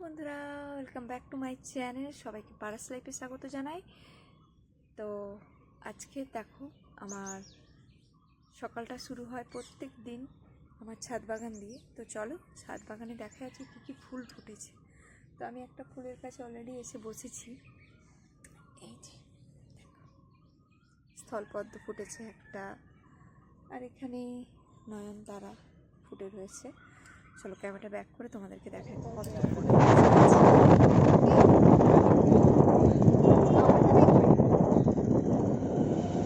বন্ধুরা, welcome back to my channel. সবাইকে পারাস লাইফে স্বাগত জানাই। তো আজকে দেখো, আমার সকালটা শুরু হয় প্রত্যেক দিন আমার ছাদ বাগান দিয়ে। তো চলো ছাদ বাগানে দেখা যাচ্ছে কী কী ফুল ফুটেছে। তো আমি একটা ফুলের কাছে অলরেডি এসে বসেছি। এই যে স্থলপদ্ম ফুটেছে একটা, আর এখানে নয়নতারা ফুটে রয়েছে। চলো ক্যামেরাটা ব্যাক করে তোমাদেরকে দেখাই কত ফুল।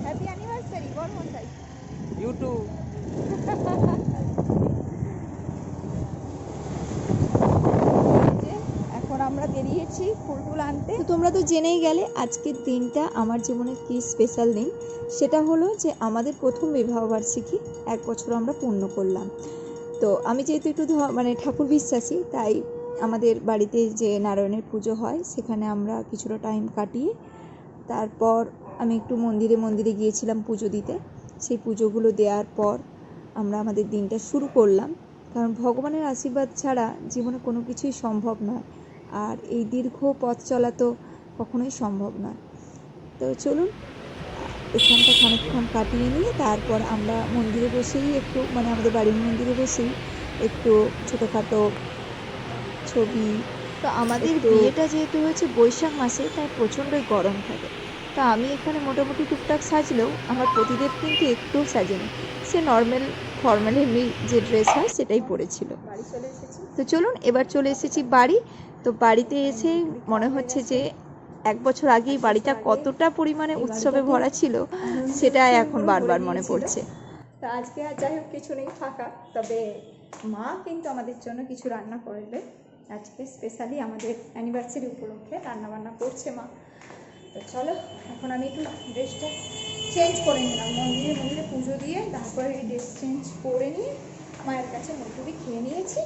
হ্যাপি অ্যানিভার্সারি বল মন্দাই ইউটিউব। এখন আমরা বেরিয়েছি ফুল আনতে। তোমরা তো জেনেই গেলে আজকের দিনটা আমার জীবনের কি স্পেশাল দিন। সেটা হলো যে আমাদের প্রথম বিবাহবার্ষিকী 1 বছর আমরা পূর্ণ করলাম। তো আমি যেহেতু একটু ঠাকুর বিশ্বাসী, তাই আমাদের বাড়িতে যে নারায়ণের পুজো হয় সেখানে আমরা কিছুটা টাইম কাটিয়ে তারপর আমি একটু মন্দিরে গিয়েছিলাম পুজো দিতে। সেই পুজোগুলো দেওয়ার পর আমরা আমাদের দিনটা শুরু করলাম, কারণ ভগবানের আশীর্বাদ ছাড়া জীবনে কোনো কিছুই সম্ভব নয়, আর এই দীর্ঘ পথ চলা তো কখনোই সম্ভব নয়। তো চলুন এখানটা খানিকক্ষণ কাটিয়ে নিয়ে তারপর আমরা মন্দিরে বসেই একটু আমাদের বাড়ির মন্দিরে বসেই একটু ছোটোখাটো ছবি। তো আমাদের বিয়েটা যেহেতু হয়েছে বৈশাখ মাসে, তাই প্রচণ্ডই গরম থাকে। তো আমি এখানে মোটামুটি টুকটাক সাজলেও আমার প্রতিদেব কিন্তু একটুও সাজেনি। সে নর্মাল ফর্মাল এমনি যে ড্রেস হয় সেটাই পরেছিল। বাড়ি চলে এসেছি। তো চলুন এবার চলে এসেছি বাড়ি। তো বাড়িতে এসে মনে হচ্ছে যে 1 বছর আগেই বাড়িটা কতটা পরিমাণে উৎসবে ভরা ছিল সেটা এখন বারবার মনে পড়ছে। তো আজকে আর যাই হোক কিছু নেই, ফাঁকা। তবে মা কিন্তু আমাদের জন্য কিছু রান্না করবে আজকে, স্পেশালি আমাদের অ্যানিভার্সারি উপলক্ষে রান্নাবান্না করছে মা। তো চলো এখন আমি একটু ড্রেসটা চেঞ্জ করে নিলাম। মন্দিরে পুজো দিয়ে তারপরে এই ড্রেস চেঞ্জ করে নিয়ে মায়ের কাছে মুড়ি খেয়ে নিয়েছি।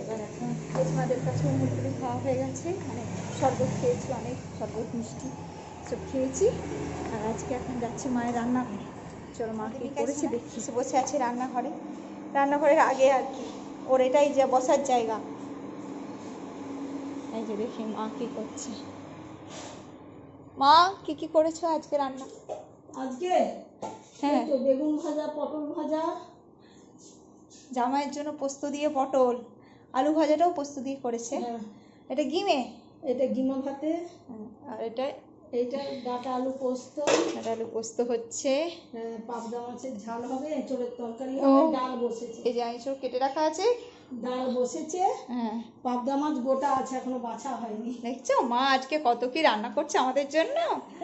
এবার এখন জেঠিমাদের কাছেও মুড়ি খাওয়া হয়ে গেছে, শরবত খেয়েছি, অনেক শরবত মিষ্টি সব খেয়েছি। আর আজকে এখন যাচ্ছি মায়ের রান্নাঘরে। চলো মা কী করেছে দেখি। বসে আছে রান্নাঘরের আগে আর কি, ওর এটাই যে বসার জায়গা। এই যে দেখি মা কী করছে। মা কি করেছো আজকে রান্না? আজকে হ্যাঁ, বেগুন ভাজা, পটল ভাজা, জামাইয়ের জন্য পোস্ত দিয়ে পটল, আলু ভাজাটাও পোস্ত দিয়ে করেছে। এটা গিমে, এটা গিমা ভাতে, আর এইটা ডাটা আলু পোস্ত হচ্ছে। পাবদা মাছের ঝাল হবে, এঁচড়ের তরকারি হবে, ডাল বসেছে। এই যে এঁচড় কেটে রাখা আছে, ডাল বসেছে। হ্যাঁ, পাবদা মাছ গোটা আছে, এখনো বাছা হয়নি। দেখছো মা আজকে কত কি রান্না করছে আমাদের জন্য।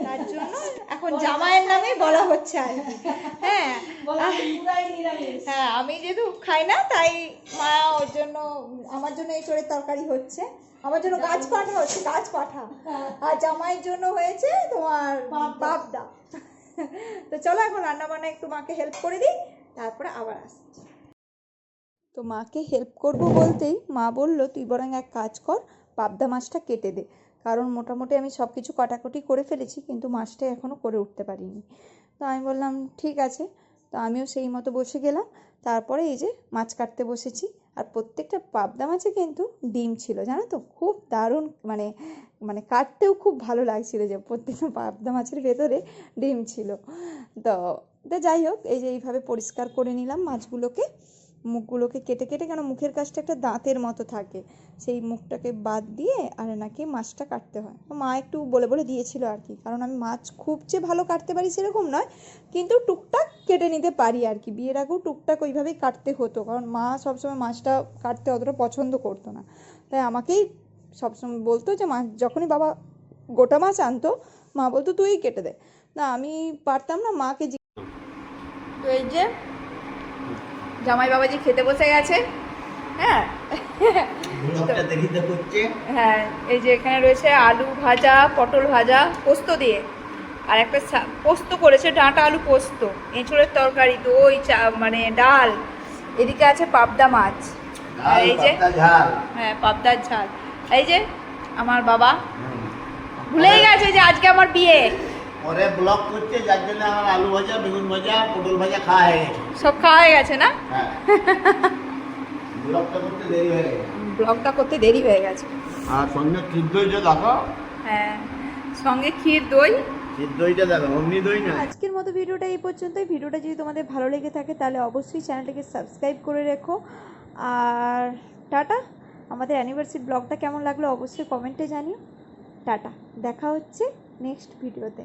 তার জন্য এখন জামাইয়ের নামে বলা হচ্ছে আর কি। হ্যাঁ হ্যাঁ, আমি যেহেতু খাই না তাই মা ওর জন্য, আমার জন্য এঁচড়ের তরকারি হচ্ছে, আমার জন্য গাছ পাঠা, আর জামাইয়ের জন্য হয়েছে তোমার পাবদা। তো চলো এখন রান্না বান্না একটু মাকে হেল্প করে দিই, তারপরে আবার আসছি। তো মাকে হেল্প করব বলতেই মা বলল, তুই বরং এক কাজ কর, পাবদা মাছটা কেটে দে। কারণ মোটামুটি আমি সব কিছু কাটাকুটি করে ফেলেছি, কিন্তু মাছটা এখনও করে উঠতে পারিনি। তো আমি বললাম ঠিক আছে। তো আমিও সেই মতো বসে গেলাম। তারপরে এই যে মাছ কাটতে বসেছি। আর প্রত্যেকটা পাবদা মাছে কিন্তু ডিম ছিল, জানো তো, খুব দারুণ, কাটতেও খুব ভালো লাগছিল যে প্রত্যেকটা পাবদা মাছের ভেতরে ডিম ছিল। তো যাই হোক, এই যে এইভাবে পরিষ্কার করে নিলাম মাছগুলোকে, মুখগুলোকে কেটে কেন মুখের কাছটা একটা দাঁতের মতো থাকে, সেই মুখটাকে বাদ দিয়ে আর নাকি মাছটা কাটতে হয়। মা একটু বলে দিয়েছিল আর কি, কারণ আমি মাছ খুব যে ভালো কাটতে পারি সেরকম নয়, কিন্তু টুকটাক কেটে নিতে পারি আর কি। বিয়ের আগেও টুকটাক ওইভাবেই কাটতে হতো, কারণ মা সবসময় মাছটা কাটতে অতটা পছন্দ করতো না, তাই আমাকেই সবসময় বলতো যে মাছ যখনই বাবা গোটা মাছ আনতো মা বলতো তুই কেটে দে। না আমি পারতাম না, মাকে। তো এই যে জামাই বাবাজি খেতে বসে গেছে। হ্যাঁ হ্যাঁ, এই যে এখানে রয়েছে আলু ভাজা, পটল ভাজা পোস্ত দিয়ে, আর একটা পোস্ত করেছে, ডাঁটা আলু পোস্ত, এঁচড়ের তরকারি, দই, ডাল, এদিকে আছে পাবদা মাছ, আর এই যে হ্যাঁ পাবদার ঝাল। এই যে আমার বাবা ভুলেই গেছে যে আজকে আমার বিয়ে। পরে ব্লক করছে, যার জন্য আমার আলু ভাজা, বেগুন ভাজা, পটল ভাজা খাওয়া হয়ে গেছে, সব খাওয়া হয়ে গেছে না? হ্যাঁ ব্লকটা করতে দেরি হয়ে গেছে। ব্লগটা করতে দেরি হয়ে গেছে। আর সঙ্গে ক্ষীর দইটা দেখো, হ্যাঁ, সঙ্গে ক্ষীর দই। ক্ষীর দইটা দেখো, অমনি দই না। আজকের মতো ভিডিওটা এই পর্যন্তই। ভিডিওটা যদি তোমাদের ভালো লেগে থাকে তাহলে অবশ্যই চ্যানেলটাকে সাবস্ক্রাইব করে রেখো। আর টাটা। আমাদের অ্যানিভার্সারি ব্লগটা কেমন লাগলো অবশ্যই কমেন্টে জানিও। টাটা, দেখা হচ্ছে নেক্সট ভিডিওতে।